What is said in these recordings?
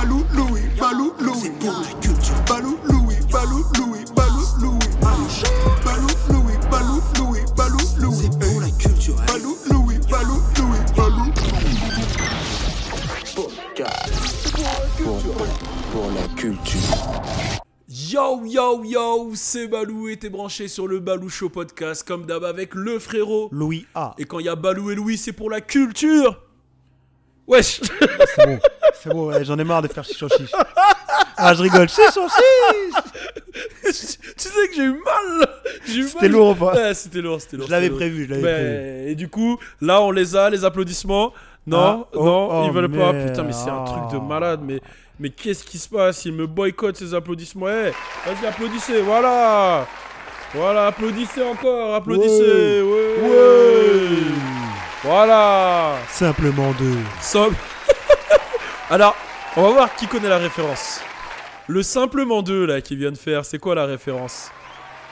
Balou Louis, Balou Louis. C'est pour la culture. Balou Louis, Balou Louis, Balou Louis. Balou Louis, Balou Louis, Balou Louis. C'est pour la culture. Balou Louis, Balou Louis, Balou pour la culture. Yo yo yo, c'est Balou et t'es branché sur le Balou Show podcast comme d'hab avec le frérot Louis A. Et quand il y a Balou et Louis, c'est pour la culture. Wesh. C'est bon, ouais, j'en ai marre de faire chichon chiche. Ah, je rigole, chichon chiche. Tu sais que j'ai eu mal. C'était lourd ou pas? Ouais, c'était lourd. Je l'avais prévu, prévu. Et du coup, là on les a, les applaudissements. Non, ils veulent pas. Putain, mais c'est un truc de malade. Mais qu'est-ce qui se passe? Ils me boycottent ces applaudissements. Vas-y, applaudissez, voilà. Voilà, applaudissez encore, applaudissez. Ouais. Voilà. Simplement deux. Alors, on va voir qui connaît la référence. Le simplement deux là qui vient de faire, c'est quoi la référence?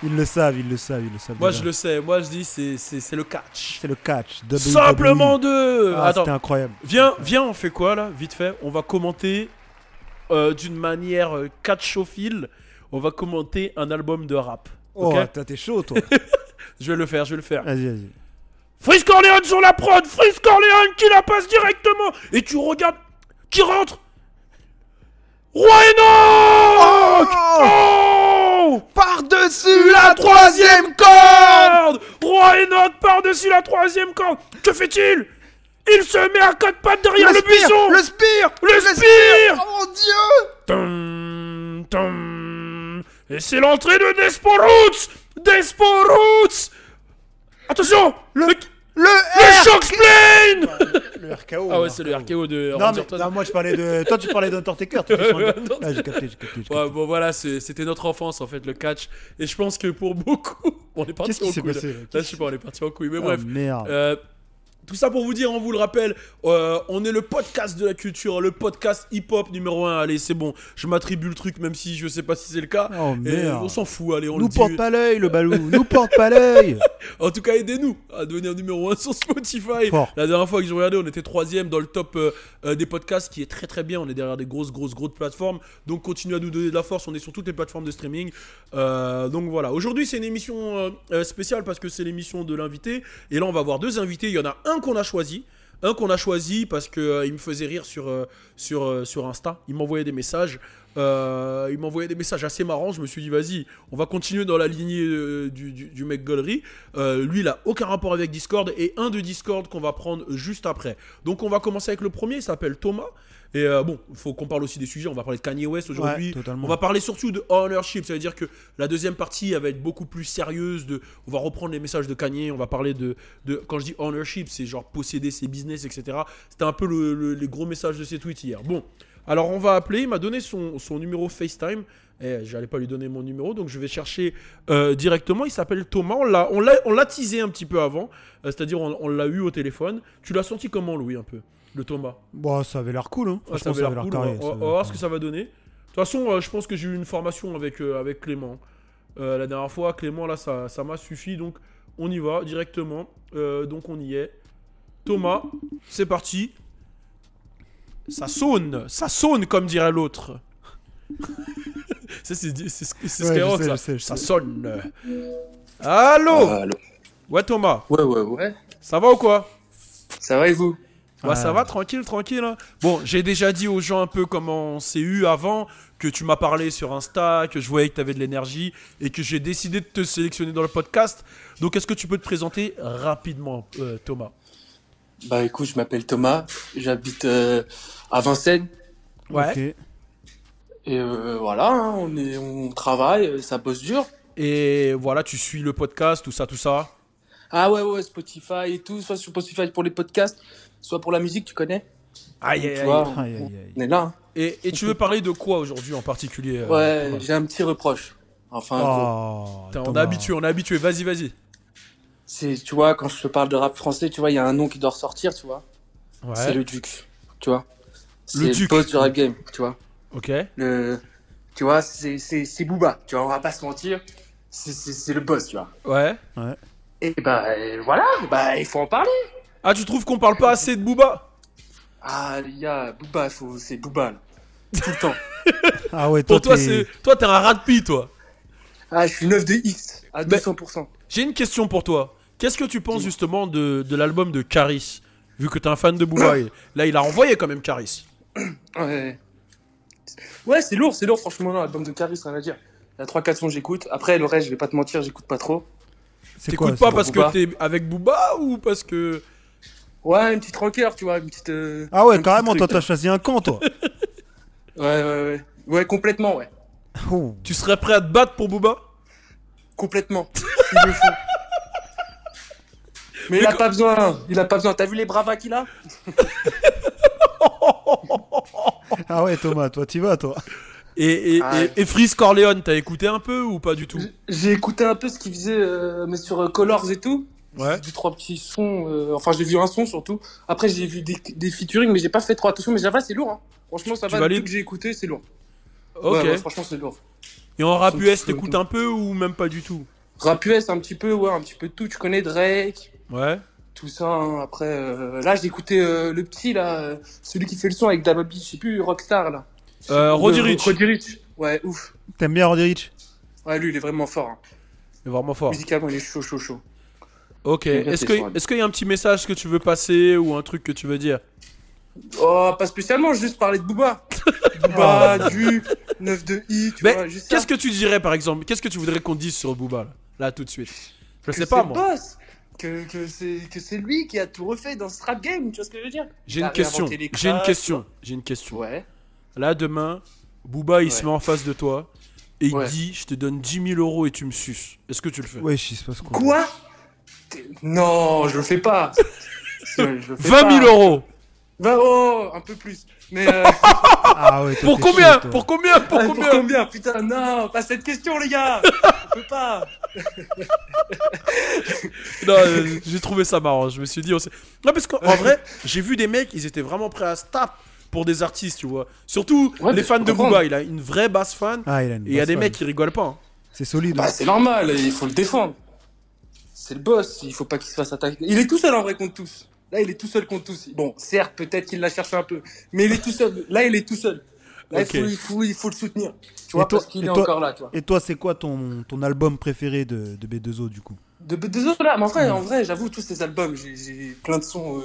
Ils le savent. Moi je le sais, moi je dis c'est le catch. C'est le catch. Simplement deux. Attends, c'était incroyable. Viens, on fait quoi là? Vite fait, on va commenter d'une manière catchophile. On va commenter un album de rap. Oh, Okay, t'es chaud toi. Je vais le faire. Vas-y. Freeze Corleone sur la prod, Freeze Corleone qui la passe directement. Et tu regardes qui rentre. Roi Enoch. Oh, par-dessus la troisième corde. Roi Enoch par-dessus la troisième corde. Que fait-il? Il se met à quatre pattes derrière le buisson. Le spire. Oh mon dieu. Tum. Et c'est l'entrée de Desporoots. Attention. Le Shoxplane. Le RKO. Ah ouais, c'est le RKO de non, moi je parlais de... Toi tu parlais d'Undertaker. Ah, j'ai capté. Ouais, bon voilà, c'était notre enfance en fait, le catch. Et je pense que pour beaucoup... On est parti en couille. Là, je sais pas, on est parti en couille. Mais bref. Merde. Tout ça pour vous dire, on vous le rappelle, on est le podcast de la culture, le podcast hip-hop numéro 1. Allez, c'est bon, je m'attribue le truc, même si je sais pas si c'est le cas. Oh merde. On s'en fout, allez, on nous le dit. Nous porte pas l'œil, le Balou. Nous porte pas l'œil. En tout cas, aidez-nous à devenir numéro 1 sur Spotify. Fort. La dernière fois que j'ai regardé, on était 3ème dans le top des podcasts, qui est très très bien. On est derrière des grosses plateformes. Donc continuez à nous donner de la force. On est sur toutes les plateformes de streaming. Donc voilà. Aujourd'hui, c'est une émission spéciale parce que c'est l'émission de l'invité. Et là, on va avoir deux invités. Il y en a un qu'on a choisi. Parce que il me faisait rire sur Insta. Il m'envoyait des messages. Assez marrants. Je me suis dit, vas-y, on va continuer dans la lignée du mec Gollery. Lui, il a aucun rapport avec Discord. Et un de Discord qu'on va prendre juste après. Donc, on va commencer avec le premier. Il s'appelle Thomas. Et bon, il faut qu'on parle aussi des sujets. On va parler de Kanye West aujourd'hui. Ouais, on va parler surtout de ownership. Ça veut dire que la deuxième partie elle va être beaucoup plus sérieuse. On va reprendre les messages de Kanye. On va parler de quand je dis ownership, c'est genre posséder ses business, etc. C'était un peu les gros messages de ses tweets hier. Bon, alors on va appeler. Il m'a donné son numéro FaceTime. J'allais pas lui donner mon numéro, donc je vais chercher directement. Il s'appelle Thomas. On l'a teasé un petit peu avant. C'est-à-dire on l'a eu au téléphone. Tu l'as senti comment, Louis, un peu? Le Thomas. Bon, ça avait l'air cool, hein. Ça avait l'air cool. On va voir ce que ça va donner. De toute façon, je pense que j'ai eu une formation avec Clément. La dernière fois, Clément, là, ça m'a suffi. Donc, on y va directement. Donc, on y est. Thomas, c'est parti. Ça sonne comme dirait l'autre. c'est Skyrock, ça. Ça sonne. Allô. Ouais, Thomas. Ouais. Ça va ou quoi? Ça va et vous? Ouais, ça va, tranquille. Hein. Bon, j'ai déjà dit aux gens un peu comment on s'est eu avant, que tu m'as parlé sur Insta, que je voyais que tu avais de l'énergie et que j'ai décidé de te sélectionner dans le podcast. Donc, est-ce que tu peux te présenter rapidement, Thomas? Bah écoute, je m'appelle Thomas, j'habite à Vincennes. Ouais. Okay. Et voilà, hein, on travaille, ça bosse dur. Et voilà, tu suis le podcast, tout ça. Ah ouais, Spotify et tout, soit sur Spotify pour les podcasts, soit pour la musique, tu connais? Aïe. On est là. Hein. Et tu veux parler de quoi aujourd'hui en particulier? Ouais, j'ai un petit reproche. Enfin, on est habitué, vas-y. Tu vois, quand je te parle de rap français, tu vois, il y a un nom qui doit ressortir, tu vois. Ouais. C'est le Duc, tu vois. C'est le Duc. Boss du rap game, tu vois. Ok. Tu vois, c'est Booba, tu vois, on va pas se mentir. C'est le boss, tu vois. Ouais. Et voilà, il faut en parler. Ah, tu trouves qu'on parle pas assez de Booba? Ah, les gars, Booba, c'est Booba. Là. tout le temps. Ah ouais, Pour toi, t'es- toi, t'es un rat de pie, toi. Ah, je suis 9 de X à Mais- 200%. J'ai une question pour toi. Qu'est-ce que tu penses justement de l'album de Caris? Vu que t'es un fan de Booba. Et là, il a envoyé quand même Caris. Ouais. Ouais, c'est lourd, franchement, l'album de Caris, rien à dire. Il y a 3-4 sons, j'écoute. Après, le reste, je vais pas te mentir, j'écoute pas trop. c'est quoi T'écoutes pas ça parce Booba. que t'es avec Booba ou parce que. Ouais, une petite rancœur, tu vois, une petite. Ah ouais, un petit carrément, toi truc. t'as choisi un camp, toi. Ouais. Ouais, complètement, ouais. Oh. Tu serais prêt à te battre pour Booba? Complètement. Il le faut. Mais il a pas besoin, T'as vu les bravas qu'il a? Ah ouais, Thomas, toi t'y vas, toi. Et Freeze Corleone, t'as écouté un peu ou pas du tout? J'ai écouté un peu ce qu'il faisait, mais sur Colors et tout. Ouais. Du 3 petits sons. Enfin, j'ai vu un son surtout. Après, j'ai vu des featuring, mais j'ai pas fait trop attention. Mais ça va, c'est lourd. Hein. Franchement, ça Tu va. valides Le peu que j'ai écouté, c'est lourd. Ok. Ouais, franchement, c'est lourd. Et en rap Son US, petit t'écoutes flow. un peu ou même pas du tout? Rap US, un petit peu, ouais, un petit peu de tout. Tu connais Drake, Ouais. tout ça. Hein. Après, là, j'ai écouté le petit, là, celui qui fait le son avec Dababy, je sais plus, Rockstar, là. Roddy Ricch. Roddy Ricch. Ouais, ouf. T'aimes bien Roddy Ricch? Ouais, lui, il est vraiment fort. Hein. C'est vraiment fort. Musicalement, il est chaud. Ok. J'aime bien Est-ce ces sons, qu'il y a un petit message que tu veux passer ou un truc que tu veux dire? Oh, pas spécialement, juste parler de Booba. Booba, du 9 de I, tu Mais vois, juste qu'est-ce ça. que tu dirais par exemple? Qu'est-ce que tu voudrais qu'on dise sur Booba là tout de suite? Je Que sais pas c'est le moi. boss, que c'est lui qui a tout refait dans ce rap game, tu vois ce que je veux dire? J'ai Il a une question. réinventé les J'ai une classes. question. J'ai une question. Ouais. Là demain, Booba il se Ouais. met en face de toi et il Ouais. dit je te donne 10 000 euros et tu me suces. Est-ce que tu le fais? Wesh, il se passe quoi? Quoi? Non, je le fais pas. Je le fais 20 000 pas. euros. Oh, un peu plus. Mais Ah ouais, toi, Pour t'es combien? chaud, toi. Pour combien? Pour pour combien? combien? Putain, non, pas cette question, les gars. On peut pas. Non, j'ai trouvé ça marrant. Je me suis dit, non, parce qu'en vrai, j'ai vu des mecs, ils étaient vraiment prêts à se taper pour des artistes, tu vois. Surtout Ouais, les mais fans je de comprends. Booba. Il a une vraie basse fan. Ah, il a une Et il y a basse des fan. mecs qui rigolent pas. Hein. C'est solide. Bah, hein. c'est normal, il faut le défendre. C'est le boss, il faut pas qu'il se fasse attaquer. Il est tout seul en vrai contre tous. Là, il est tout seul contre tous. Bon, certes, peut-être qu'il l'a cherché un peu, mais il est tout seul. Là, il est tout seul. Là, Ok. il faut le soutenir. Tu vois, toi- parce qu'il et est toi- encore là, tu vois. Et toi, c'est quoi ton album préféré de B2O du coup? De autres là, mais en vrai, j'avoue, tous ces albums, j'ai plein de sons.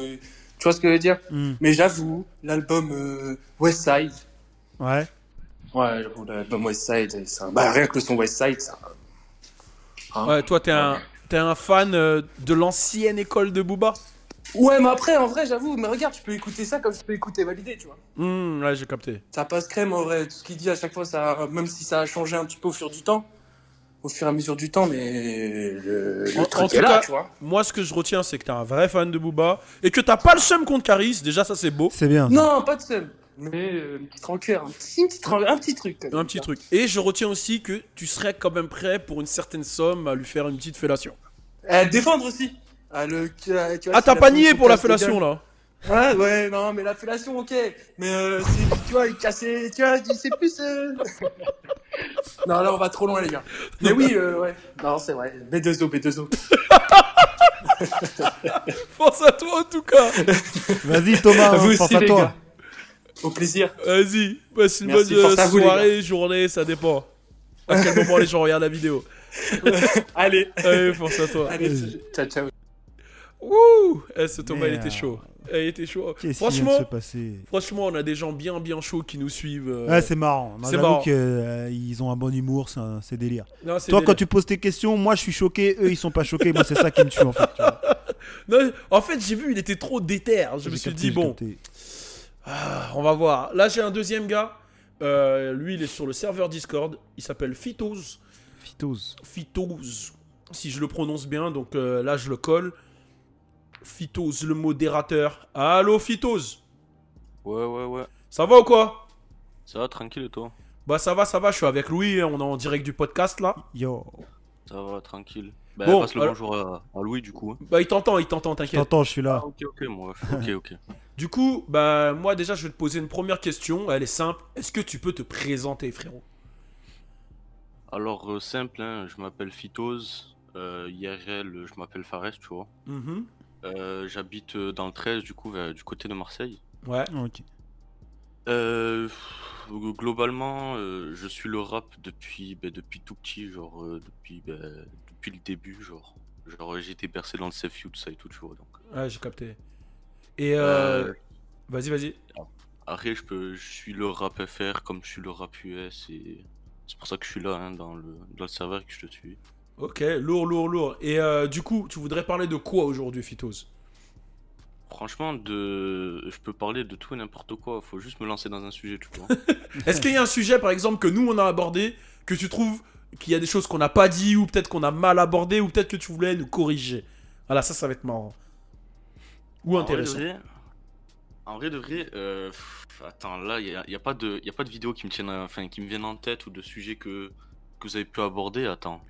Tu vois ce que je veux dire? Hmm. Mais j'avoue, l'album West Side. Ouais. Ouais, j'avoue, l'album West Side, bah, rien que le son West Side, ça. Hein. Ouais, toi, t'es un fan de l'ancienne école de Booba? Ouais, mais après, en vrai, j'avoue, mais regarde, tu peux écouter ça comme tu peux écouter Validé, tu vois. Ouais, j'ai capté. Ça passe crème en vrai, tout ce qu'il dit à chaque fois, ça, même si ça a changé un petit peu au fur et à mesure du temps, mais le En truc tout est là, cas, tu vois. moi, ce que je retiens, c'est que t'es un vrai fan de Booba et que t'as pas le seum contre Caris. Déjà, ça, c'est beau. C'est bien. ça. Non, pas de seul, mais une petite rancœur, un petit truc. quand même. Un petit truc. Et je retiens aussi que tu serais quand même prêt pour une certaine somme à lui faire une petite fellation. Défendre aussi. Ah, tu vois, Ah, s'il t'as a pas fait nié son pour la casse de fellation, gueule. là. Ouais, non, mais la fellation, ok. Mais tu vois, il cassait, tu vois, c'est plus. Non, là, on va trop loin, les gars. Mais oui, ouais. Non, c'est vrai. B2O. Pense à toi, en tout cas. Vas-y, Thomas, Vous pense aussi, à les toi. gars. Au plaisir. Vas-y, passe une Merci, bonne force à vous, les soirée, journée, ça dépend. À quel moment les gens regardent la vidéo. Allez. Allez, force à toi. Allez, ciao. Wouh, ce Thomas, il Merde. était chaud. Il était chaud. Qu'est-ce qui vient de se Franchement, passer? on a des gens bien chauds qui nous suivent. Ouais, c'est marrant. c'est J'avoue marrant. qu'ils ont un bon humour, c'est délire. Non, c'est Toi, délire. quand tu poses tes questions, moi je suis choqué, eux ils sont pas choqués. Moi, c'est ça qui me tue en fait. tu vois. Non, en fait, j'ai vu, il était trop déter. Je me J'ai suis capté, dit, j'ai bon, capté. on va voir. Là, j'ai un deuxième gars. Lui, il est sur le serveur Discord. Il s'appelle Phytose. Phytose, si je le prononce bien. Donc là, je le colle. Phytose, le modérateur. Allô, Phytose. Ouais. Ça va ou quoi? Ça va, tranquille et toi? Bah, ça va. Je suis avec Louis. On est en direct du podcast, là. Yo, Ça va, tranquille. Bah, Bon, passe le alors- bonjour à Louis du coup. Bah, il t'entend, je t'inquiète. t'entends, je suis là. Ah, ok, moi. Ok. Du coup, bah, moi, déjà, je vais te poser une première question. Elle est simple. Est-ce que tu peux te présenter, frérot? Alors, simple, hein, je m'appelle Phytose. IRL, je m'appelle Fares, tu vois. Mhm. J'habite dans le 13, du coup, du côté de Marseille. Ouais. Ok. globalement, je suis le rap depuis tout petit, genre depuis le début, genre j'ai été bercé dans le Safe You, tout ça et tout, tu vois. Donc, Ouais, j'ai capté. Et euh, vas-y. après, je suis le rap FR comme je suis le rap US et c'est pour ça que je suis là hein, dans le serveur et que je te suis. Ok, lourd. Et du coup, tu voudrais parler de quoi aujourd'hui, Phytose? Franchement, je peux parler de tout et n'importe quoi, faut juste me lancer dans un sujet, tu vois. Est-ce qu'il y a un sujet, par exemple, que nous on a abordé, que tu trouves qu'il y a des choses qu'on n'a pas dit, ou peut-être qu'on a mal abordé, ou peut-être que tu voulais nous corriger? Voilà, ça va être marrant. Ou intéressant. En vrai de vrai, attends, là, y a pas de vidéo qui me tiennent, enfin, qui me viennent en tête ou de sujets que vous avez pu aborder. Attends.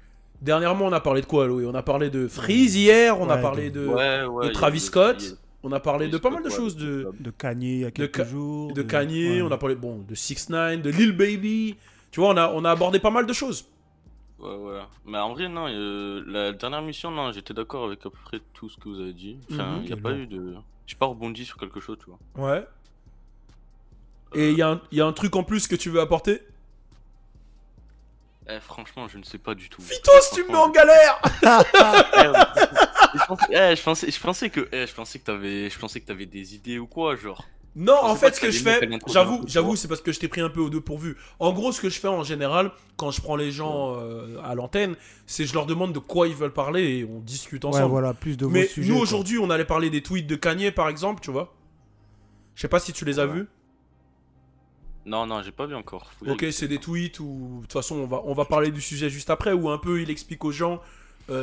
Dernièrement, on a parlé de quoi, Louis? On a parlé de Freeze hier, on a Ouais, parlé de Ouais, Travis Scott, on a parlé de pas mal de choses, de Kanye il y a quelques jours. Kanye, ouais. on a parlé bon, de 6ix9ine, de Lil Baby. Tu vois, on a abordé pas mal de choses. Ouais. Mais en vrai, non, la dernière mission, non, j'étais d'accord avec à peu près tout ce que vous avez dit. Enfin, Mhm. y a pas eu de. J'ai pas rebondi sur quelque chose, tu vois. Ouais. Et il y a un truc en plus que tu veux apporter? Franchement, je ne sais pas du tout. Phytose, tu me mets en galère! Je pensais que t'avais des idées ou quoi, genre. Non, Je en pensais fait, pas ce que que je t'allais fais, mettre un introduction, tu j'avoue, vois. c'est parce que je t'ai pris un peu au dépourvu. En gros, ce que je fais en général, quand je prends les gens à l'antenne, c'est je leur demande de quoi ils veulent parler et on discute Ouais, ensemble. voilà, plus de vos Mais sujets. nous, quoi. aujourd'hui, on allait parler des tweets de Kanye, par exemple, tu vois. Je sais pas si tu les as Ouais. vus. Non, j'ai pas vu encore. Faut y Ok, aller. c'est des tweets où, de toute façon, on va parler du sujet juste après, où un peu il explique aux gens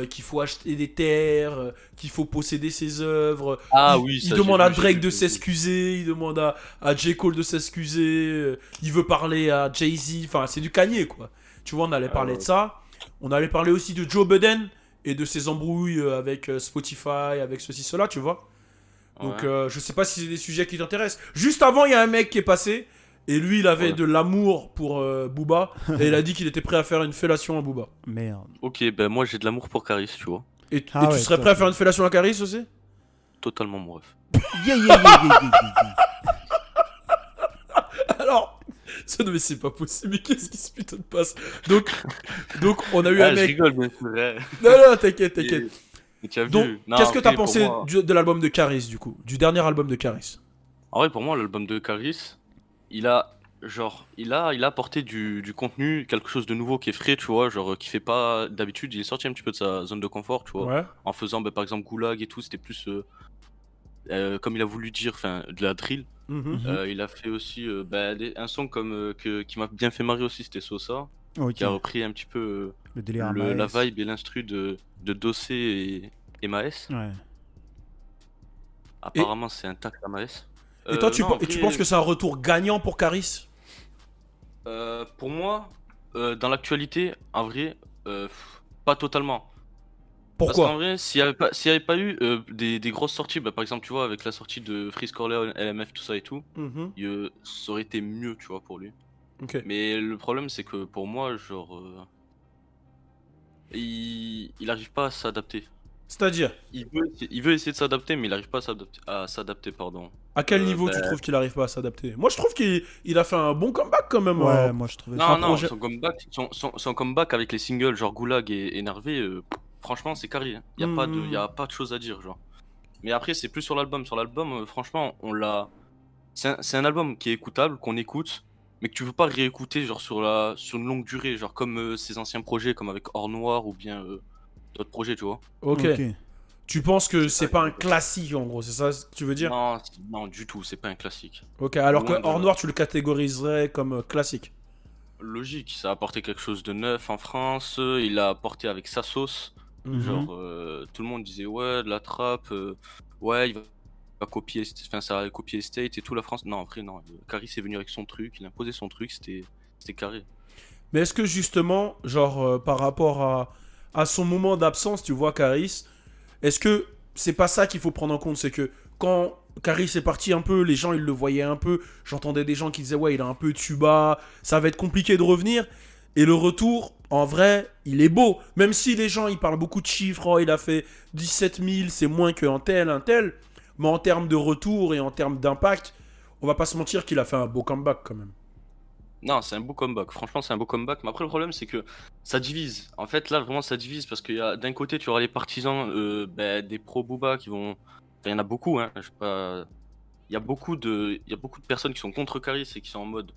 qu'il faut acheter des terres, qu'il faut posséder ses œuvres. Ah il, oui, il ça, demande j'ai à vu, Drake j'ai de vu. s'excuser, il demande à J. Cole de s'excuser, il veut parler à Jay-Z, enfin c'est du Kanye quoi. Tu vois, on allait parler ouais. de ça. On allait parler aussi de Joe Budden et de ses embrouilles avec Spotify, avec ceci, cela, tu vois. Donc Ouais. je sais pas si c'est des sujets qui t'intéressent. Juste avant, il y a un mec qui est passé. Et lui, il avait Ouais. de l'amour pour Booba. Et il a dit qu'il était prêt à faire une fellation à Booba. Merde. Ok, ben moi j'ai de l'amour pour Caris, tu vois. Et Ah tu ouais, serais top. prêt à faire une fellation à Caris aussi? Totalement mon ref. Yeah. Alors, ça mais c'est pas possible. Mais qu'est-ce qui se putain de passe? Donc on a eu un Je mec. rigole, bien sûr. Ouais. Non, t'inquiète. Mais tu as Donc, vu. Non, qu'est-ce que t'as après, pour pensé moi- de l'album de Caris, du coup? Du dernier album de Caris? En vrai, pour moi, l'album de Caris, il a apporté du contenu, quelque chose de nouveau qui est frais, tu vois, genre qui fait pas d'habitude. Il est sorti un petit peu de sa zone de confort, tu vois, Ouais. en faisant par exemple Goulag et tout. C'était plus comme il a voulu dire, enfin, de la drill. Mhm. Il a fait aussi un son qui m'a bien fait marrer aussi, c'était Sosa, Ok. qui a repris un petit peu Le délire la Maes. vibe et l'instru de Dossé et Maes. Ouais. Apparemment, c'est un tac à Maes. Et toi, tu non, tu après, penses que c'est un retour gagnant pour Caris? pour moi, dans l'actualité, en vrai, pas totalement. Parce qu'en Pourquoi? vrai, s'il y avait pas eu des grosses sorties, par exemple, tu vois, avec la sortie de Freeze Corleone, LMF, tout ça et tout, Mhm. ça aurait été mieux, tu vois, pour lui. Ok. Mais le problème, c'est que pour moi, genre, il arrive pas à s'adapter. C'est-à-dire, Il veut essayer de s'adapter, mais il arrive pas à s'adapter, pardon. à quel niveau tu trouves qu'il arrive pas à s'adapter? Moi, je trouve qu'il a fait un bon comeback quand même. Ouais, hein. moi je trouvais Non, ça. non, projet- son comeback avec les singles genre Goulag et Énervé, franchement, c'est carré. Hein. Y a pas de chose à dire, genre. Mais après, c'est plus sur l'album. Sur l'album, franchement, on l'a. C'est un album qui est écoutable, qu'on écoute, mais que tu veux pas réécouter genre sur une longue durée, genre comme ses anciens projets, comme avec Or Noir ou bien d'autres projets, tu vois. Ok. Tu penses que c'est pas un classique en gros, c'est ça ce que tu veux dire? Non, du tout, c'est pas un classique. Ok, alors que Loin de Hors là. Noir, tu le catégoriserais comme classique. Logique, ça a apporté quelque chose de neuf en France. Il a apporté avec sa sauce. Mhm. Genre, tout le monde disait ouais, de la trappe, ouais, il va copier, enfin, ça a copié State et tout la France. Non, en vrai, non. Caris est venu avec son truc, il a imposé son truc, c'était carré. Mais est-ce que justement, genre par rapport à son moment d'absence, tu vois, Caris, est-ce que c'est pas ça qu'il faut prendre en compte? C'est que quand Caris est parti un peu, les gens ils le voyaient un peu. J'entendais des gens qui disaient ouais, il a un peu tuba, ça va être compliqué de revenir. Et le retour, en vrai, il est beau. Même si les gens ils parlent beaucoup de chiffres, oh, il a fait 17 000, c'est moins qu'un tel, un tel. Mais en termes de retour et en termes d'impact, on va pas se mentir qu'il a fait un beau comeback quand même. Non, c'est un beau comeback. Franchement, c'est un beau comeback. Mais après, le problème, c'est que ça divise. En fait, là, vraiment, ça divise parce qu'il y a d'un côté, tu auras les partisans des pro Booba qui vont. Enfin, il y en a beaucoup, hein. Je sais pas. Il y a beaucoup de personnes qui sont contre Caris et qui sont en mode.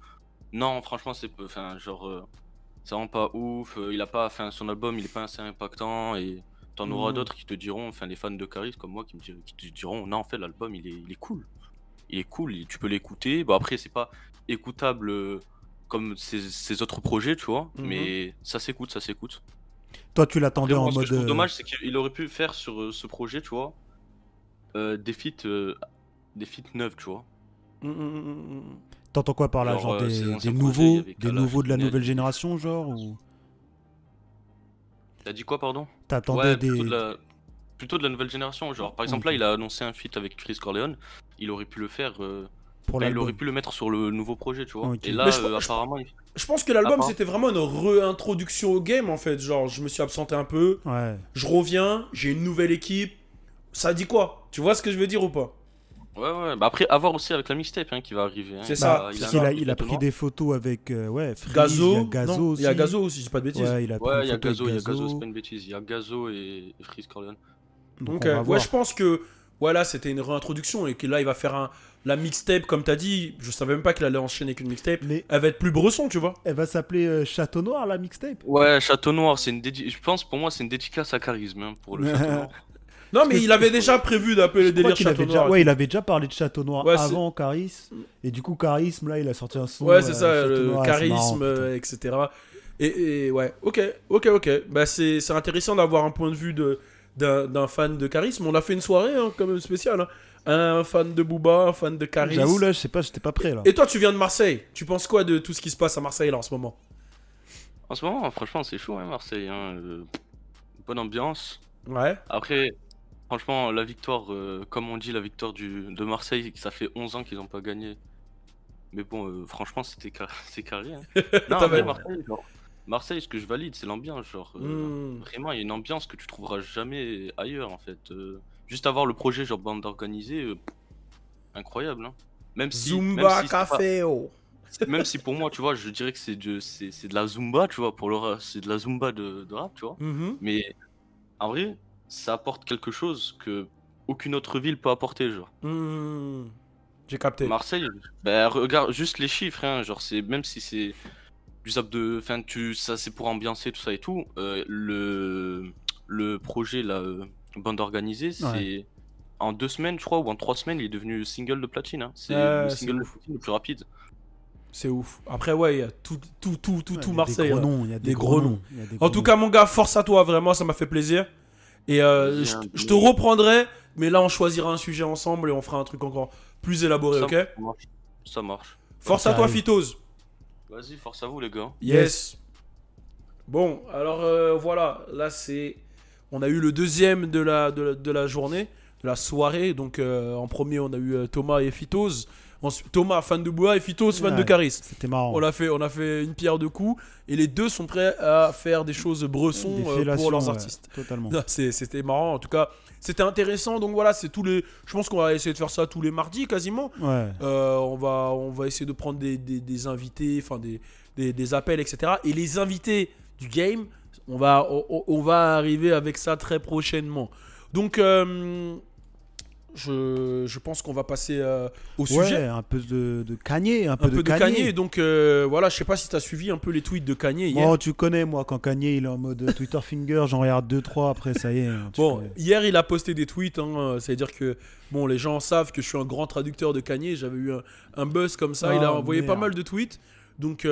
Non, franchement, c'est peu. Enfin, genre. C'est vraiment pas ouf. Il a pas. Enfin, son album, il est pas assez impactant. Et t'en auras d'autres qui te diront. Enfin, les fans de Caris comme moi qui te diront. Non, en fait, l'album, il est cool. Il est cool. Tu peux l'écouter. Bon, après, c'est pas écoutable. Comme ses autres projets, tu vois, mais ça s'écoute, ça s'écoute. Toi, tu l'attendais Après, moi, en ce que mode. je trouve dommage, c'est qu'il aurait pu faire sur ce projet, tu vois, des feats neufs, tu vois. T'entends quoi par là, genre ces des anciens projets, il y nouveaux, avait des Kalash, nouveaux de la Ned, nouvelle génération, genre ou T'as dit quoi, pardon? t'attendais Ouais, des. plutôt de la nouvelle génération, genre, par exemple, là, il a annoncé un feat avec Chris Corleone, il aurait pu le faire, Pour il l'album. aurait pu le mettre sur le nouveau projet, tu vois. Ok. Et là, Mais apparemment, Je pense que l'album, part- c'était vraiment une réintroduction au game, en fait. Genre, je me suis absenté un peu, Ouais. je reviens, j'ai une nouvelle équipe. Ça dit quoi? Tu vois ce que je veux dire ou pas? ouais, bah après, à voir aussi avec la mixtape hein, qui va arriver. Hein. C'est ça, Il c'est a, ça. Il a pris des photos avec Freeze, Gazo, il y a Gazo non, aussi. il y a Gazo aussi, je dis pas de bêtises. Ouais, il a pris Ouais, une il y a photo avec Gazo, c'est pas une bêtise. Il y a Gazo et Freeze Corleone. Donc Ok, on va ouais, voir. je pense que voilà, c'était une réintroduction et que là, il va faire la mixtape, comme t'as dit. Je savais même pas qu'il allait enchaîner avec une mixtape. Mais Elle va être plus bresson, tu vois. elle va s'appeler Château Noir, la mixtape. Ouais, Château Noir, je pense pour moi c'est une dédicace à charisme hein, pour le Château Noir. Non, mais il avait déjà prévu d'appeler Je le crois délire qu'il Château avait déjà, Noir. ouais, il avait déjà parlé de Château Noir Ouais, c'est- avant Charisme. Et du coup, Charisme, là, il a sorti un son. Ouais, c'est ça, Château le Noir, c'est marrant, charisme, putain. etc. Et ouais, ok. Bah, c'est intéressant d'avoir un point de vue d'un fan de charisme. On a fait une soirée, hein, quand même spéciale. Hein. Un fan de Booba, un fan de charisme. J'avoue, là, je sais pas, j'étais pas prêt, là. Et toi, tu viens de Marseille. Tu penses quoi de tout ce qui se passe à Marseille, là, en ce moment? En ce moment, franchement, c'est chaud hein, Marseille. Hein, bonne ambiance. Ouais. Après, franchement, la victoire, comme on dit, la victoire de Marseille, ça fait 11 ans qu'ils n'ont pas gagné. Mais bon, franchement, c'est carré. Hein. Non, T'as mais raison. Marseille, ce que je valide, c'est l'ambiance. Genre, vraiment, il y a une ambiance que tu trouveras jamais ailleurs, en fait. Juste avoir le projet, genre, bande organisée, incroyable. Hein. Même si Zumba c'est pas- Café, oh. Même si pour moi, tu vois, je dirais que c'est de la Zumba, tu vois, pour le rap, c'est de la Zumba de rap, tu vois. Mhm. Mais en vrai, ça apporte quelque chose que aucune autre ville peut apporter, genre. Mhm. J'ai capté. Marseille, ben regarde juste les chiffres, hein, genre même si c'est du zap de, enfin ça c'est pour ambiancer tout ça et tout. Le projet la bande organisée, c'est en 2 semaines, je crois, ou en 3 semaines, il est devenu single de platine. Hein. C'est le c'est single de ouf. platine le plus rapide. C'est ouf. Après, ouais, il y a tout Ouais, Marseille. Il y a des là. gros noms, il y a Des des gros gros noms. il y a des En gros tout noms. cas, mon gars, force à toi, vraiment, ça m'a fait plaisir. Et je te reprendrai, mais là, on choisira un sujet ensemble et on fera un truc encore plus élaboré, Ça ok? marche. Ça marche. Force à toi, Carré. Phytose. Vas-y, force à vous les gars. Yes. Bon, alors voilà, là c'est... On a eu le deuxième de la journée, de la soirée. Donc en premier, on a eu Thomas et Phytose. Ensuite, Thomas, fan de Booba, et Phytose, fan de Ouais. Caris. C'était marrant. On a fait une pierre deux coups. Et les deux sont prêts à faire des choses bressons Des pour fellations, leurs ouais, artistes. Totalement. Non, c'était marrant, en tout cas, c'était intéressant. Donc voilà, c'est tous les... Je pense qu'on va essayer de faire ça tous les mardis quasiment. Ouais. On va essayer de prendre des invités, enfin des appels, etc. Et les invités du game, on va arriver avec ça très prochainement. Donc, je pense qu'on va passer au sujet. Ouais, un peu de Kanye, Un peu de Kanye. Donc voilà, je sais pas si tu as suivi un peu les tweets de Kanye hier. Bon, tu connais, moi, quand Kanye il est en mode Twitter finger, j'en regarde 2-3, après ça y est. hein, tu Bon, connais. hier il a posté des tweets, hein, c'est-à-dire que bon, les gens savent que je suis un grand traducteur de Kanye, j'avais eu un buzz comme ça, il a Oh, envoyé pas merde. mal de tweets. Donc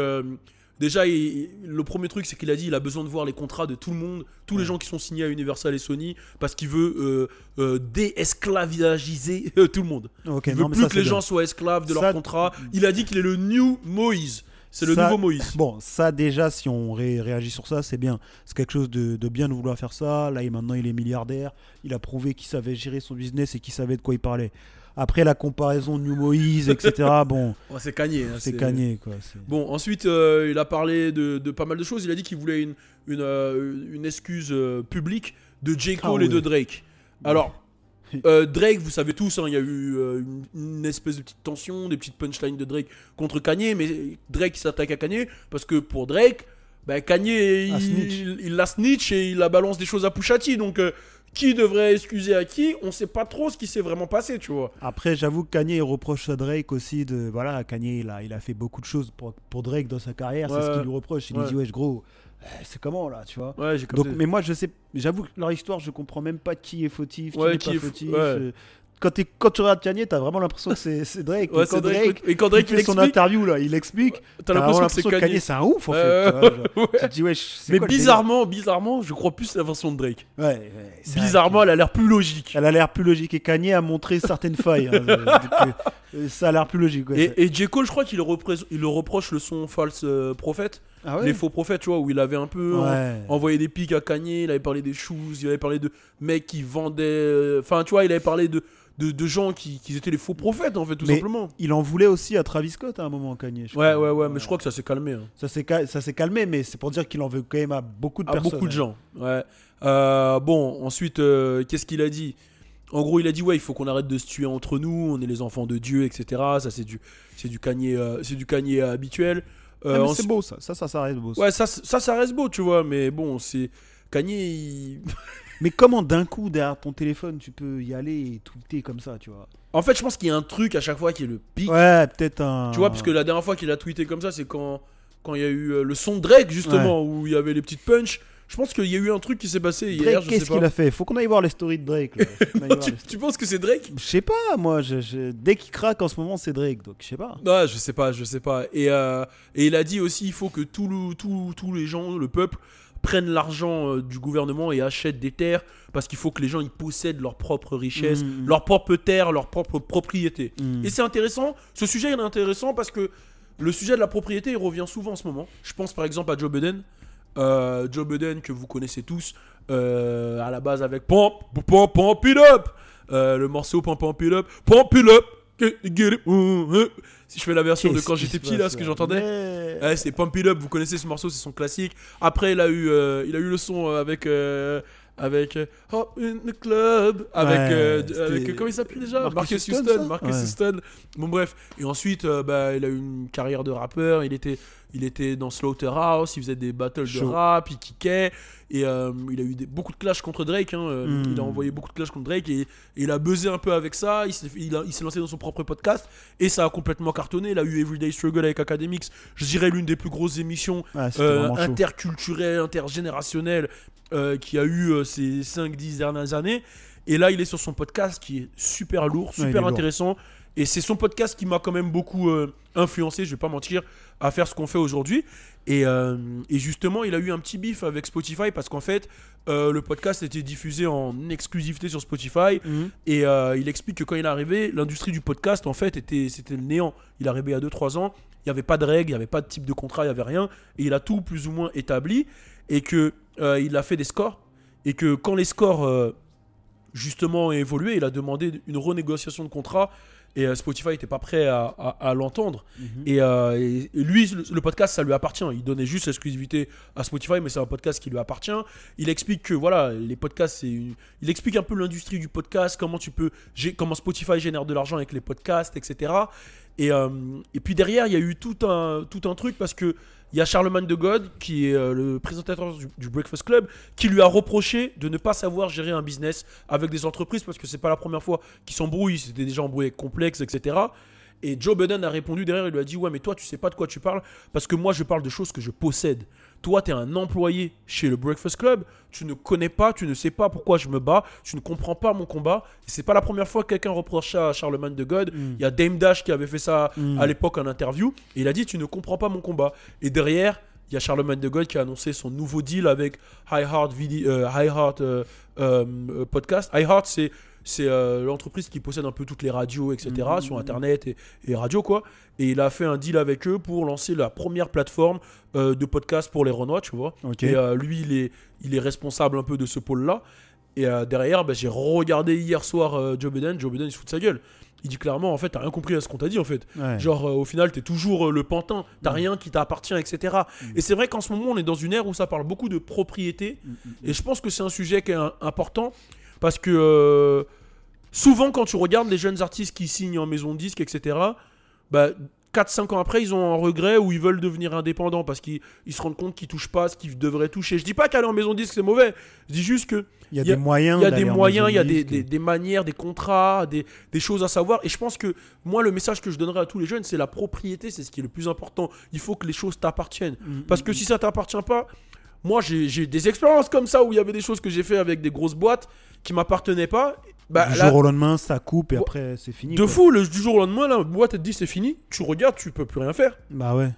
déjà, le premier truc c'est qu'il a dit il a besoin de voir les contrats de tout le monde, tous les gens qui sont signés à Universal et Sony, parce qu'il veut déesclavagiser tout le monde. Ok, Il non, veut mais plus ça, que les c'est gens bien. soient esclaves de Ça- leur contrat. Il a dit qu'il est le new Moïse. C'est le Ça- nouveau Moïse. Bon, ça déjà, si on réagit sur ça, c'est bien. C'est quelque chose de bien de vouloir faire ça. Là, maintenant, il est milliardaire. Il a prouvé qu'il savait gérer son business et qu'il savait de quoi il parlait. Après, la comparaison New Moïse, etc., bon, Ouais, c'est Kanye. hein, c'est Kanye, quoi. Bon, ensuite, il a parlé de pas mal de choses. Il a dit qu'il voulait une excuse publique de J. Cole Ah et de oui. Drake. Alors, Drake, vous savez tous, hein, il y a eu une espèce de petite tension, des petites punchlines de Drake contre Kanye, mais Drake s'attaque à Kanye parce que pour Drake, Kanye il la snitch et il la balance des choses à Pusha T, donc qui devrait excuser à qui, on sait pas trop ce qui s'est vraiment passé, tu vois. Après, j'avoue que Kanye il reproche à Drake aussi de. Voilà, Kanye il a fait beaucoup de choses pour Drake dans sa carrière, c'est ce qu'il lui reproche. Il lui dit, wesh, gros, c'est comment là, tu vois. Ouais, j'ai Donc, capté. mais moi, j'avoue que leur histoire, je comprends même pas qui est fautif, qui Ouais, n'est qui pas est fautif. ouais. Quand tu regardes Kanye, t'as vraiment l'impression que c'est Drake. Ouais, et quand Drake il fait son explique, interview là, il explique. t'as vraiment l'impression que c'est Kanye. C'est un ouf en fait. Tu vois, genre. Ouais. Tu te dis, wesh, c'est Mais quoi le délire bizarrement, je crois plus à la version de Drake. Ouais, c'est vrai Bizarrement, elle a l'air plus logique. elle a l'air plus logique et Kanye a montré certaines failles. Hein, donc, ça a l'air plus logique. Ouais, Et J. Cole, je crois qu'il le reproche le son false prophète, ah ouais les faux prophètes, tu vois, où il avait un peu envoyé des pics à Kanye, il avait parlé des shoes, il avait parlé de mecs qui vendaient. Enfin, tu vois, il avait parlé de gens qui étaient les faux prophètes, en fait, tout simplement. Il en voulait aussi à Travis Scott à un moment, Kanye. Ouais, mais je crois que ça s'est calmé. Hein. Ça s'est calmé, mais c'est pour dire qu'il en veut quand même à beaucoup de À personnes. beaucoup de gens, ouais. Bon, ensuite, qu'est-ce qu'il a dit ? En gros, il a dit, ouais, il faut qu'on arrête de se tuer entre nous, on est les enfants de Dieu, etc. Ça, c'est du Kanye habituel. Ouais, mais c'est beau ça reste beau. Ouais, ça reste beau, tu vois, mais bon, c'est... Kanye, Mais comment d'un coup, derrière ton téléphone, tu peux y aller et tweeter comme ça, tu vois? En fait, je pense qu'il y a un truc à chaque fois qui est le pic. Ouais, peut-être un... Tu vois, parce que la dernière fois qu'il a tweeté comme ça, c'est quand il y a eu le son de Drake, justement, où il y avait les petites punches. Je pense qu'il y a eu un truc qui s'est passé hier, Drake, je sais qu'est-ce pas. qu'il a fait? Faut qu'on aille voir les stories de Drake. Là. Faut qu'on aille voir les Tu penses que c'est Drake ? Je sais pas, moi, dès qu'il craque en ce moment, c'est Drake, donc je sais pas. Ouais, je sais pas. Et il a dit aussi, il faut que tous les gens, le peuple, prennent l'argent du gouvernement et achètent des terres, parce qu'il faut que les gens ils possèdent leur propre richesse, leur propre terre, leur propre propriété. Et c'est intéressant, ce sujet il est intéressant parce que le sujet de la propriété il revient souvent en ce moment. Je pense par exemple à Joe Biden. Joe Biden que vous connaissez tous, à la base avec Pump It Up, le morceau Pump It Up, get it, si je fais la version de quand j'étais petit là, ce que j'entendais, ouais, c'est Pump It Up, vous connaissez ce morceau, c'est son classique. Après il a eu le son avec Hop in the Club, avec comment il s'appelle déjà, Marcus Houston. Bon bref, et ensuite il a eu une carrière de rappeur, il était dans Slaughterhouse, il faisait des battles de rap, il kickait, et il a eu beaucoup de clashs contre Drake, hein, il a envoyé beaucoup de clashs contre Drake, et il a buzzé un peu avec ça, il s'est lancé dans son propre podcast, et ça a complètement cartonné. Il a eu Everyday Struggle avec Academics, je dirais l'une des plus grosses émissions interculturelles, intergénérationnelles qui a eu ces 5-10 dernières années, et là il est sur son podcast qui est super lourd, super intéressant. Et c'est son podcast qui m'a quand même beaucoup influencé, je vais pas mentir, à faire ce qu'on fait aujourd'hui. Et justement, il a eu un petit bif avec Spotify parce qu'en fait, le podcast était diffusé en exclusivité sur Spotify. Et il explique que quand il est arrivé, l'industrie du podcast, en fait, c'était le néant. Il est arrivé il y a 2-3 ans, il n'y avait pas de règles, il n'y avait pas de type de contrat, il n'y avait rien. Et il a tout plus ou moins établi. Et qu'il a fait des scores. Et que quand les scores, justement, ont évolué, il a demandé une renégociation de contrat. Et Spotify n'était pas prêt à l'entendre. Et lui, le podcast, ça lui appartient. Il donnait juste l'exclusivité à Spotify, mais c'est un podcast qui lui appartient. Il explique que voilà, les podcasts, il explique un peu l'industrie du podcast, comment Spotify génère de l'argent avec les podcasts, etc. Et puis derrière, il y a eu tout un truc parce que il y a Charlemagne de God, qui est le présentateur du Breakfast Club, qui lui a reproché de ne pas savoir gérer un business avec des entreprises, parce que c'est pas la première fois qu'ils s'embrouillent, c'était déjà embrouillé avec Complex, etc. Et Joe Biden a répondu derrière, il lui a dit « Ouais, mais toi, tu sais pas de quoi tu parles, parce que moi, je parle de choses que je possède. Toi, tu es un employé chez le Breakfast Club, tu ne connais pas, tu ne sais pas pourquoi je me bats, tu ne comprends pas mon combat. » Et c'est pas la première fois que quelqu'un reproche ça à Charlemagne de God. Il y a Dame Dash qui avait fait ça à l'époque en interview, et il a dit « Tu ne comprends pas mon combat. » Et derrière, il y a Charlemagne de God qui a annoncé son nouveau deal avec iHeart Podcast. iHeart, c'est l'entreprise qui possède un peu toutes les radios, etc., sur Internet et radio, quoi. Et il a fait un deal avec eux pour lancer la première plateforme de podcast pour les Renois, tu vois. Et lui, il est responsable un peu de ce pôle-là. Et derrière, j'ai regardé hier soir Joe Biden, il se fout de sa gueule. Il dit clairement, en fait, t'as rien compris à ce qu'on t'a dit, en fait. Ouais. Genre, au final, t'es toujours le pantin, t'as rien qui t'appartient, etc. Et c'est vrai qu'en ce moment, on est dans une ère où ça parle beaucoup de propriété. Et je pense que c'est un sujet qui est important parce que souvent quand tu regardes les jeunes artistes qui signent en maison de disque, etc., bah, 4-5 ans après, ils ont un regret ou ils veulent devenir indépendants parce qu'ils se rendent compte qu'ils touchent pas ce qu'ils devraient toucher. Je dis pas qu'aller en maison de disque c'est mauvais, je dis juste que Il y a des moyens. il y a des d'aller en moyens, il y a maison de disque. des manières, des contrats, des choses à savoir. Et je pense que moi, le message que je donnerais à tous les jeunes, c'est la propriété, c'est ce qui est le plus important. Il faut que les choses t'appartiennent. Parce que si ça t'appartient pas, moi j'ai des expériences comme ça où il y avait des choses que j'ai fait avec des grosses boîtes qui m'appartenaient pas. Bah, Du là, jour au lendemain, ça coupe et après c'est fini. de quoi. fou, du jour au lendemain, la boîte elle te dit c'est fini, tu regardes, tu peux plus rien faire. Bah ouais.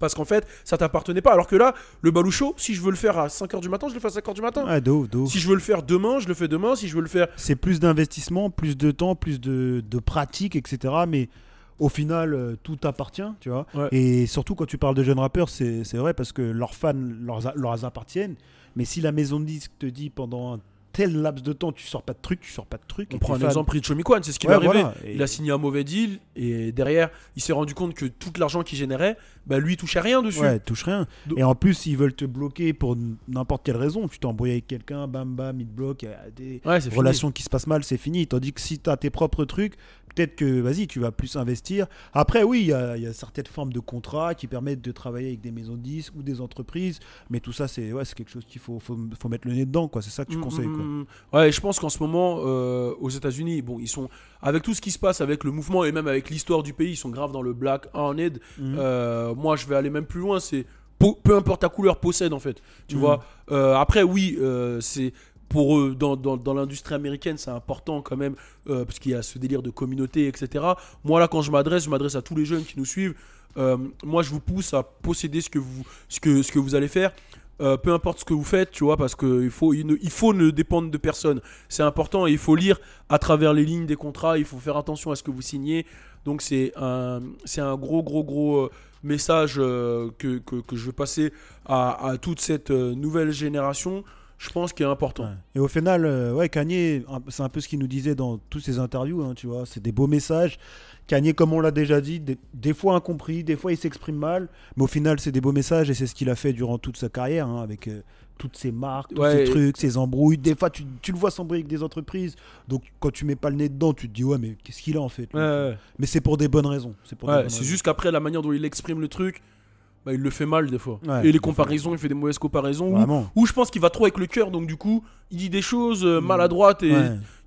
Parce qu'en fait, ça t'appartenait pas. Alors que là, le baloucho, si je veux le faire à 5h du matin, je le fais à 5h du matin. Ouais, de ouf. Si je veux le faire demain, je le fais demain. Si je veux le faire. C'est plus d'investissement, plus de temps, plus de pratique, etc. Mais au final, tout appartient, tu vois. Ouais. Et surtout quand tu parles de jeunes rappeurs, c'est vrai parce que leurs fans leur appartiennent. Mais si la maison de disques te dit pendant un tel laps de temps, tu sors pas de truc. On et prend tes un fans- exemple, Rich Homie Quan, c'est ce qui Ouais, lui est arrivé. voilà. Et- Il a signé un mauvais deal et derrière, il s'est rendu compte que tout l'argent qu'il générait, bah lui, il touchait rien dessus. Ouais, touche rien. Donc- Et en plus, ils veulent te bloquer pour n'importe quelle raison. Tu t'es embrouillé avec quelqu'un, bam, il te bloque. Il y a des Ouais, c'est fini. relations qui se passent mal, c'est fini. Tandis que si tu as tes propres trucs, peut-être que vas-y, tu vas plus investir. Après, oui, il y a certaines formes de contrats qui permettent de travailler avec des maisons de disques ou des entreprises. Mais tout ça, c'est quelque chose qu'il faut mettre le nez dedans, quoi. C'est ça que tu conseilles, quoi. Ouais, je pense qu'en ce moment, aux États-Unis, bon, ils sont avec tout ce qui se passe avec le mouvement et même avec l'histoire du pays, ils sont grave dans le black on-ed. Moi, je vais aller même plus loin. C'est peu importe ta couleur, possède en fait. Tu vois. Après, oui, c'est pour eux dans l'industrie américaine, c'est important quand même parce qu'il y a ce délire de communauté, etc. Moi là, quand je m'adresse à tous les jeunes qui nous suivent. Moi, je vous pousse à posséder ce que vous allez faire. Peu importe ce que vous faites, tu vois, parce qu'il faut ne dépendre de personne. C'est important et il faut lire à travers les lignes des contrats. Il faut faire attention à ce que vous signez. Donc c'est un gros message que je veux passer à toute cette nouvelle génération. Je pense qu'il est important. Ouais. Et au final, Kanye, c'est un peu ce qu'il nous disait dans toutes ses interviews, hein, tu vois, c'est des beaux messages. Kanye, comme on l'a déjà dit, des fois incompris, des fois il s'exprime mal, mais au final, c'est des beaux messages et c'est ce qu'il a fait durant toute sa carrière, hein, avec toutes ses marques, tous ses trucs, ses embrouilles. Des fois, tu le vois s'embrouiller avec des entreprises, donc quand tu mets pas le nez dedans, tu te dis, ouais, mais qu'est-ce qu'il a en fait lui, Ouais. Mais c'est pour des bonnes raisons. C'est juste qu'après, la manière dont il exprime le truc, bah, il le fait mal des fois. Ouais, et les comparaisons, il fait des mauvaises comparaisons. Vraiment. Ou je pense qu'il va trop avec le cœur, donc du coup, il dit des choses maladroites et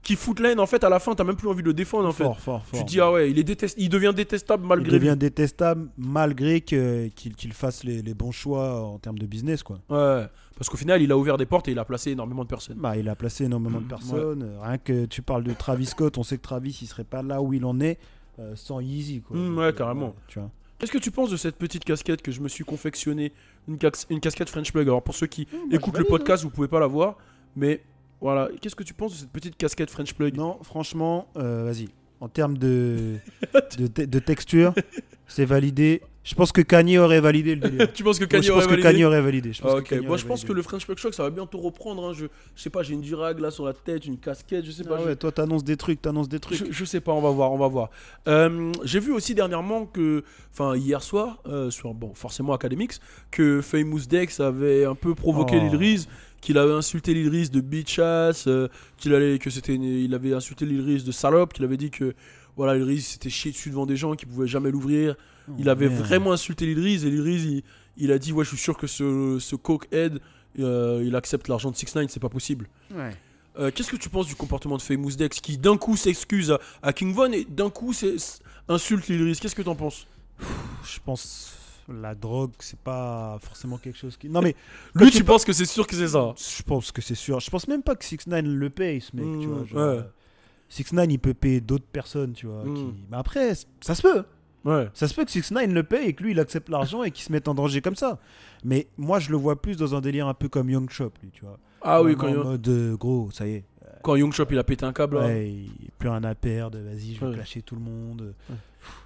qui foutent la haine. En fait, à la fin, t'as même plus envie de le défendre. En fait. Fort. Tu te dis, ah ouais, il devient détestable malgré Il devient détestable malgré qu'il fasse les bons choix en termes de business, quoi. Ouais, parce qu'au final, il a ouvert des portes et il a placé énormément de personnes. Bah, il a placé énormément de personnes. Rien que tu parles de Travis Scott, on sait que Travis, il serait pas là où il en est sans Yeezy, quoi. Ouais, carrément. Tu vois. Qu'est-ce que tu penses de cette petite casquette que je me suis confectionnée, une casquette French Plug? Alors pour ceux qui écoutent le podcast, vous pouvez pas la voir, mais voilà. Qu'est-ce que tu penses de cette petite casquette French Plug? Non, franchement, vas-y. En termes de texture, c'est validé. Je pense que Kanye aurait validé le délire. Tu penses que Moi, Kanye je aurait pense que validé? Kanye aurait validé. Je pense que Ok, Kanye moi aurait je pense que validé. le French Plug Shock ça va bientôt reprendre. Hein. Je sais pas, j'ai une durag là sur la tête, une casquette, je sais pas. Ah ouais, toi, t'annonces des trucs. Je sais pas, on va voir. J'ai vu aussi dernièrement que, enfin hier soir, sur forcément Academics, que Famous Dex avait un peu provoqué Lil Reese, qu'il avait insulté Lil Reese de bitch ass, il avait insulté Lil Reese de salope, qu'il avait dit que voilà Lil Reese s'était chié dessus devant des gens qui pouvaient jamais l'ouvrir. Il avait vraiment insulté Lil Reese et Lil Reese il a dit ouais je suis sûr que ce cokehead il accepte l'argent de 6ix9ine, c'est pas possible. Ouais. Qu'est-ce que tu penses du comportement de Famous Dex qui d'un coup s'excuse à King Von et d'un coup insulte Lil Reese? Qu'est-ce que t'en penses? Je pense la drogue, c'est pas forcément quelque chose qui. Non mais lui, tu penses que c'est sûr que c'est ça? Je pense que c'est sûr. Je pense même pas que 6ix9ine le paye, ce mec. Tu vois, ouais. 6ix9ine, il peut payer d'autres personnes, tu vois. Mais après, ça se peut. Ouais. Ça se peut que 6ix9ine le paye et que lui, il accepte l'argent et qu'il se mette en danger comme ça. Mais moi, je le vois plus dans un délire un peu comme Young Chop, lui, tu vois. Ah oui, en mode gros, ça y est. Quand Young Chop il a pété un câble. Ouais, il n'y a plus rien à perdre. Vas-y, je vais Ouais. clasher tout le monde.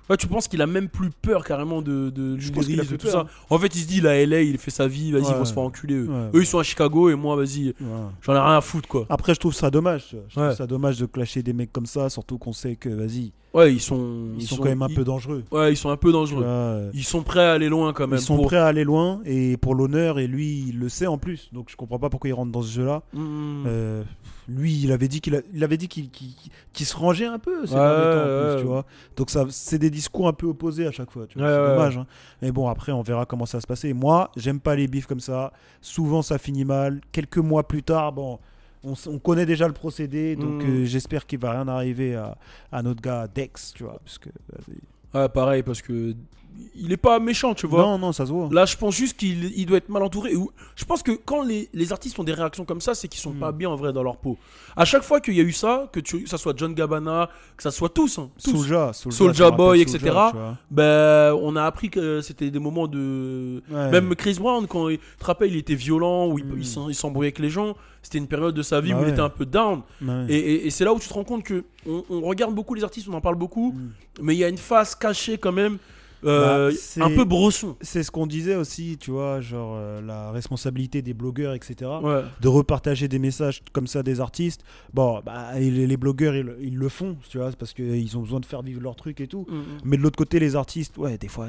Ouais, tu penses qu'il a même plus peur carrément de pense qu'il a Grise, plus tout peur. ça. En fait, il se dit, il est à LA, il fait sa vie, vas-y, ils Ouais. vont se faire enculer. Eux, Ouais, Eux, ils sont à Chicago et moi, vas-y, Ouais. j'en ai rien à foutre, quoi. Après, je trouve ça dommage. Tu vois. Je Ouais. trouve ça dommage de clasher des mecs comme ça, surtout qu'on sait que, vas-y, Ouais, ils sont quand même un peu dangereux. Ouais, ils sont un peu Tu dangereux. vois, Ils sont prêts à aller loin quand même. ils sont pour- prêts à aller loin et pour l'honneur, et lui, il le sait en plus. Donc, je comprends pas pourquoi il rentre dans ce jeu-là. Mm. Lui, il avait dit qu'il se rangeait un peu ces Ouais, derniers temps, en ouais. plus, tu vois. Donc ça, c'est des discours un peu opposés à chaque fois. Tu vois. Ouais, C'est ouais, dommage. Hein. Mais bon, après, on verra comment ça va se passer. Moi, j'aime pas les bifs comme ça. Souvent, ça finit mal. Quelques mois plus tard, bon, on connaît déjà le procédé. Donc j'espère qu'il va rien arriver à notre gars Dex, tu vois. Parce que, Ouais, pareil, parce que il est pas méchant, tu vois. non, ça se voit. Là, je pense juste qu'il doit être mal entouré. Je pense que quand les artistes ont des réactions comme ça, c'est qu'ils sont pas bien en vrai dans leur peau. À chaque fois qu'il y a eu ça, que ça soit John Gabbana, que ça soit tous, Soulja Soulja Boy, Soulja, etc. tu vois. Ben, on a appris que c'était des moments de. Ouais. Même Chris Brown, quand tu te rappelles, il était violent, où Mm. il s'embrouillait avec les gens. C'était une période de sa vie Bah où il ouais. était un peu down. Ouais. Et c'est là où tu te rends compte que on regarde beaucoup les artistes, on en parle beaucoup, Mm. mais il y a une face cachée quand même, c'est- un peu brosson. C'est ce qu'on disait aussi, tu vois, genre la responsabilité des blogueurs, etc. Ouais. De repartager des messages comme ça des artistes. Bon, bah, et les blogueurs, ils le font, tu vois, parce qu'ils ont besoin de faire vivre leur truc et tout. Mais de l'autre côté, les artistes, ouais, des fois,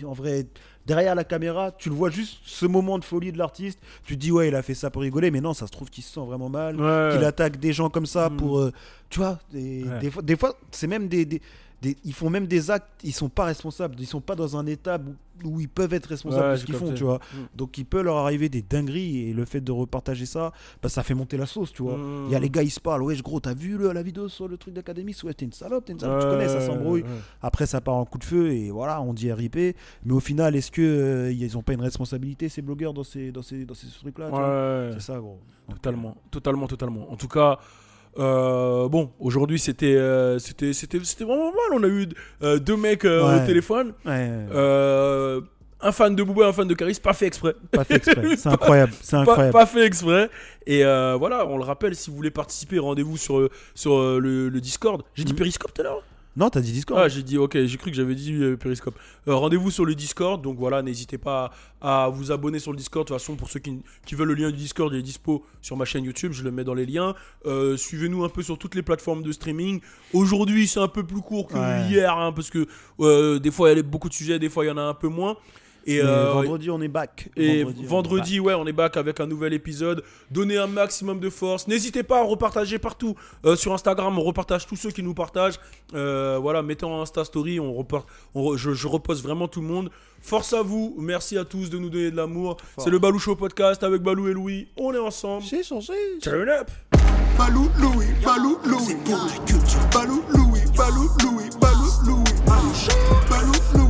en vrai, derrière la caméra, tu le vois juste ce moment de folie de l'artiste. Tu te dis, ouais, il a fait ça pour rigoler, mais non, ça se trouve qu'il se sent vraiment mal. Ouais. Qu'il attaque des gens comme ça Mm. pour. Tu vois, Ouais. des fois c'est même ils font même des actes, ils sont pas responsables, ils sont pas dans un état où ils peuvent être responsables Ouais, de ce j'ai qu'ils font, capté. tu vois. Mm. Donc il peut leur arriver des dingueries et le fait de repartager ça, bah, ça fait monter la sauce, tu vois. Mm. Il y a les gars, ils se parlent, ouais, gros, t'as vu la vidéo sur le truc d'Académie, ouais, t'es une salope, tu connais, ça s'embrouille. Ouais. Après, ça part en coup de feu et voilà, on dit RIP. Mais au final, est-ce que ils ont pas une responsabilité, ces blogueurs, dans ces trucs-là, tu vois. Ouais. C'est ça, gros. Totalement. En tout cas, bon, aujourd'hui c'était vraiment mal. On a eu deux mecs Ouais. au téléphone, Ouais, un fan de Booba, un fan de Caris, pas fait exprès. pas fait exprès. C'est incroyable, c'est incroyable. Pas fait exprès. Et voilà, on le rappelle, si vous voulez participer, rendez-vous sur le Discord. J'ai dit Periscope tout à l'heure. Non, t'as dit Discord. Ah, j'ai dit, ok, j'ai cru que j'avais dit Periscope. Rendez-vous sur le Discord, donc voilà, n'hésitez pas à vous abonner sur le Discord. De toute façon, pour ceux qui veulent le lien du Discord, il est dispo sur ma chaîne YouTube, je le mets dans les liens. Suivez-nous un peu sur toutes les plateformes de streaming. Aujourd'hui, c'est un peu plus court que Ouais. hier, hein, parce que des fois, il y a beaucoup de sujets, des fois, il y en a un peu moins. Et, Mais vendredi, on est back. et on est vendredi, ouais, on est back avec un nouvel épisode. Donnez un maximum de force. N'hésitez pas à repartager partout. Sur Instagram, on repartage tous ceux qui nous partagent. Voilà, mettez en Insta Story. Je repose vraiment tout le monde. Force à vous. Merci à tous de nous donner de l'amour. C'est le Balou Show Podcast avec Balou et Louis. On est ensemble. J'ai changé. Turn up. Balou Louis, Balou Louis, c'est pour la culture. Balou Louis, Balou Louis, Balou Louis, Balou Louis.